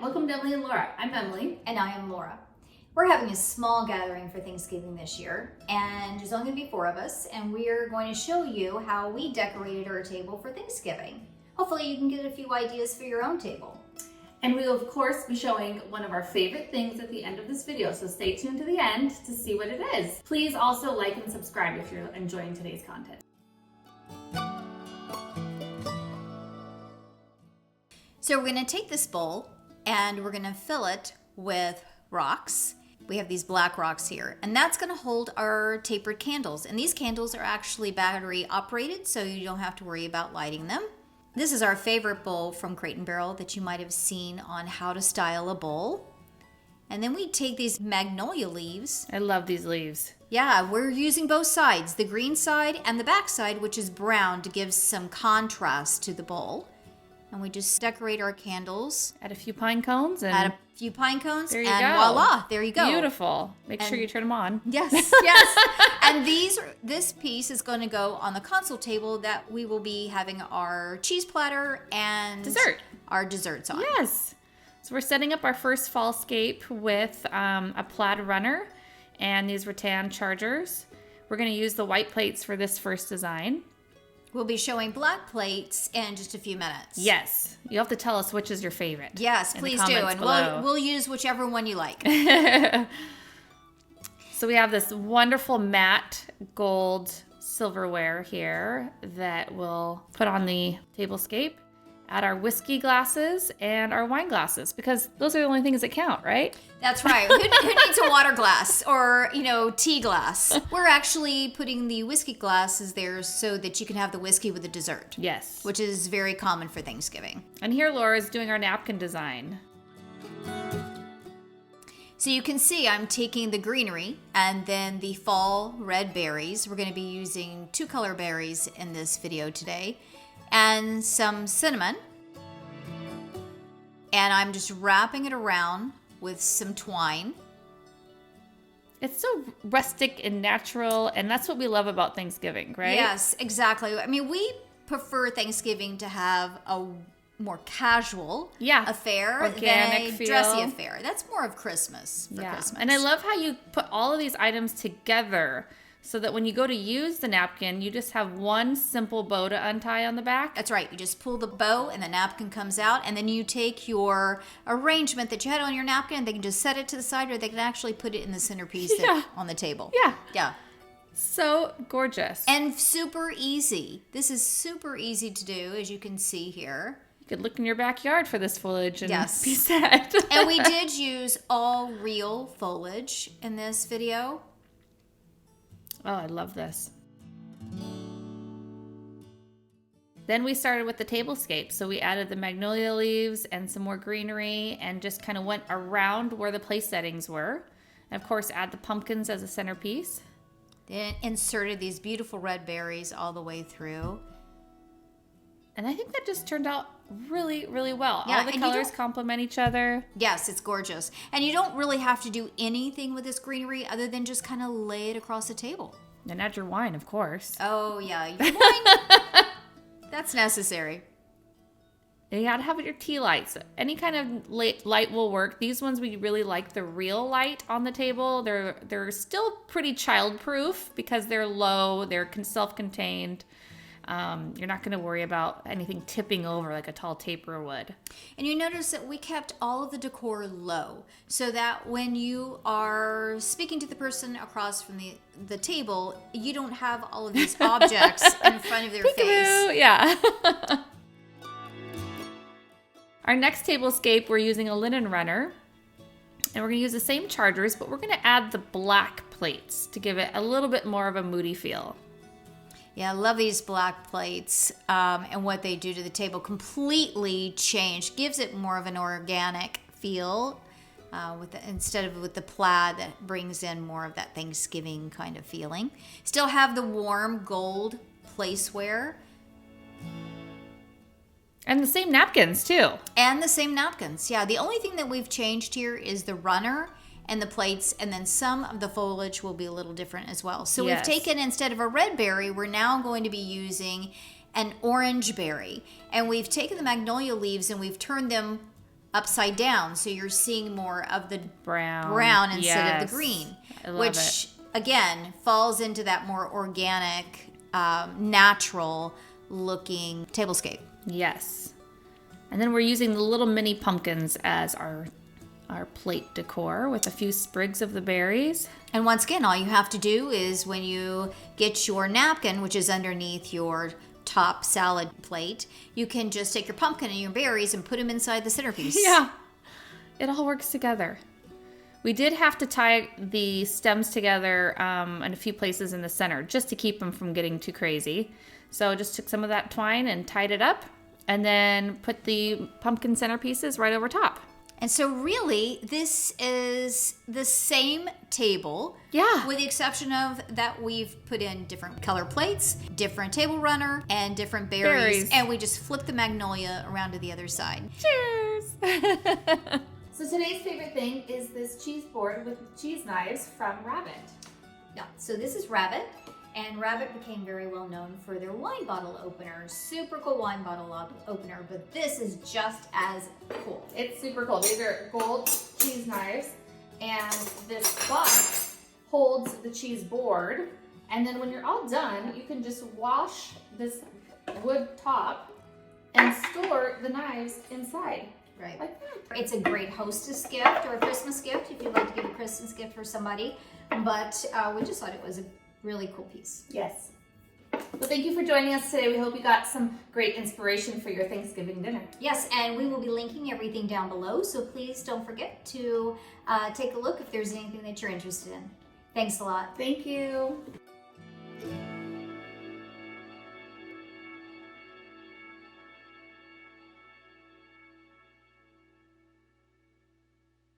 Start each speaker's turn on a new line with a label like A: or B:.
A: welcome to Emily and Laura. I'm Emily.
B: And I am Laura. We're having a small gathering for Thanksgiving this year, and there's only going to be 4 of us, and we are going to show you how we decorated our table for Thanksgiving. Hopefully you can get a few ideas for your own table.
A: And we will, of course, be showing one of our favorite things at the end of this video, so stay tuned to the end to see what it is. Please also like and subscribe if you're enjoying today's content.
B: So we're going to take this bowl, and we're going to fill it with rocks. We have these black rocks here, and that's going to hold our tapered candles. And these candles are actually battery operated, so you don't have to worry about lighting them. This is our favorite bowl from Crate & Barrel that you might have seen on how to style a bowl. And then we take these magnolia leaves.
A: I love these leaves.
B: Yeah, we're using both sides, the green side and the back side, which is brown, to give some contrast to the bowl. And we just decorate our candles.
A: Add a few pine cones and
B: Add a few pine cones,
A: there you
B: and
A: go.
B: voila, there you go.
A: Beautiful. Make sure you turn them on.
B: Yes, yes. And this piece is going to go on the console table that we will be having our cheese platter and our desserts on.
A: Yes. So we're setting up our first fallscape with a plaid runner and these rattan chargers. We're going to use the white plates for this first design.
B: We'll be showing black plates in just a few minutes.
A: Yes. You'll have to tell us which is your favorite.
B: Yes, please do. And we'll use whichever one you like.
A: So we have this wonderful matte gold silverware here that we'll put on the tablescape. Add our whiskey glasses and our wine glasses, because those are the only things that count, right?
B: That's right. Who needs a water glass or, tea glass? We're actually putting the whiskey glasses there so that you can have the whiskey with the dessert.
A: Yes.
B: Which is very common for Thanksgiving.
A: And here Laura's doing our napkin design.
B: So you can see I'm taking the greenery and then the fall red berries. We're going to be using 2 color berries in this video today. And some cinnamon. And I'm just wrapping it around with some twine.
A: It's so rustic and natural, and that's what we love about Thanksgiving, right?
B: Yes, exactly. I mean, we prefer Thanksgiving to have a more casual affair
A: organic
B: than a
A: feel.
B: Dressy affair. That's more of Christmas for Christmas.
A: And I love how you put all of these items together so that when you go to use the napkin, you just have one simple bow to untie on the back.
B: That's right. You just pull the bow and the napkin comes out, and then you take your arrangement that you had on your napkin and they can just set it to the side, or they can actually put it in the centerpiece on the table.
A: Yeah.
B: Yeah.
A: So gorgeous.
B: And super easy. This is super easy to do, as you can see here.
A: You could look in your backyard for this foliage and be set.
B: And we did use all real foliage in this video.
A: Oh, I love this. Then we started with the tablescape. So we added the magnolia leaves and some more greenery and just kind of went around where the place settings were. And of course, add the pumpkins as a centerpiece.
B: Then inserted these beautiful red berries all the way through.
A: And I think that just turned out really, really well.
B: Yeah,
A: all the colors complement each other.
B: Yes, it's gorgeous. And you don't really have to do anything with this greenery other than just kind of lay it across the table.
A: And add your wine, of course.
B: Oh, yeah. Your wine, that's necessary.
A: And you gotta have your tea lights. Any kind of light will work. These ones, we really like the real light on the table. They're still pretty childproof because they're low. They're self-contained. You're not going to worry about anything tipping over like a tall taper would.
B: And you notice that we kept all of the decor low so that when you are speaking to the person across from the table, you don't have all of these objects in front of their face.
A: Yeah. Our next tablescape, we're using a linen runner. And we're going to use the same chargers, but we're going to add the black plates to give it a little bit more of a moody feel.
B: Yeah, I love these black plates and what they do to the table. Completely changed. Gives it more of an organic feel instead of with the plaid that brings in more of that Thanksgiving kind of feeling. Still have the warm gold placeware.
A: And the same napkins, too.
B: And the same napkins. Yeah, the only thing that we've changed here is the runner and the plates, and then some of the foliage will be a little different as well. So we've taken, instead of a red berry, we're now going to be using an orange berry. And we've taken the magnolia leaves and we've turned them upside down, so you're seeing more of the
A: Brown
B: instead of
A: yes.
B: the green,
A: I love
B: which
A: it.
B: again falls into that more organic, natural looking tablescape.
A: Yes. And then we're using the little mini pumpkins as our plate decor with a few sprigs of the berries.
B: And once again, all you have to do is when you get your napkin, which is underneath your top salad plate, you can just take your pumpkin and your berries and put them inside the centerpiece.
A: Yeah. It all works together. We did have to tie the stems together in a few places in the center just to keep them from getting too crazy. So just took some of that twine and tied it up and then put the pumpkin centerpieces right over top.
B: And so really, this is the same table.
A: Yeah.
B: With the exception of that we've put in different color plates, different table runner, and different berries. And we just flip the magnolia around to the other side.
A: Cheers! So today's favorite thing is this cheese board with cheese knives from Rabbit.
B: Yeah, so this is Rabbit. And Rabbit became very well known for their wine bottle opener. Super cool wine bottle opener, but this is just as cool.
A: It's super cool. These are gold cheese knives, and this box holds the cheese board. And then when you're all done, you can just wash this wood top and store the knives inside.
B: Right.
A: Like that.
B: It's a great hostess gift or a Christmas gift if you'd like to give a Christmas gift for somebody. But we just thought it was a really cool piece.
A: Yes. Well, thank you for joining us today. We hope you got some great inspiration for your Thanksgiving dinner.
B: Yes, and we will be linking everything down below, so please don't forget to take a look if there's anything that you're interested in. Thanks a lot.
A: Thank you.